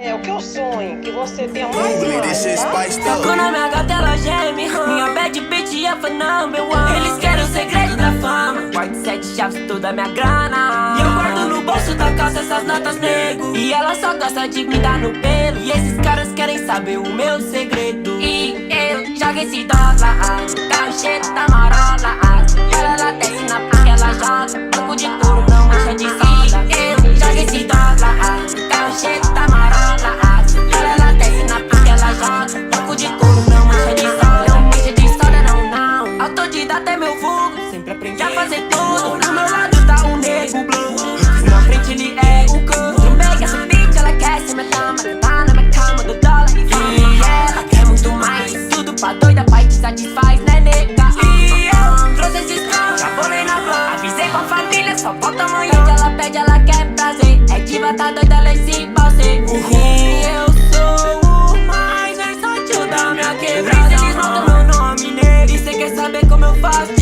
É o que eu sonho, que você tenha mais e mais, tá? Quando a minha gata ela geme, minha bad bitch é for number one. Eles querem o segredo da fama, guardo 7 chaves, toda a minha grana. E eu guardo no bolso da calça essas notas, nego. E ela só gosta de me dar no pelo. E esses caras querem saber o meu segredo. E eu jogo esse dólar, tá o cheiro da marola. E ela desce na porque ela joga banco de couro, não mancha de soda. E eu jogo esse dólar, tá o cheiro da marola. Ela desce na porque ela joga banco de couro, não mancha de soda. Não mancha de soda, não. Autodidata é meu vulgo, sempre aprendi a fazer tudo. Do meu lado tá o nego blue, na frente ele é o canto. Trombei essa bitch, ela quer ser minha dama. Tá na minha cama do dólar. E ela quer muito mais, tudo pra doida, pai que satisfaz, né, nega? E eu trouxe esses caras, já bolei na van. Avisei com a família, só volta amanhã. Ela pede, ela quer prazer. É diva, tá doida, ela é esse balsê. E eu sou o mais versátil da minha quebrada. Eles notam meu nome nele. E cê quer saber como eu faço?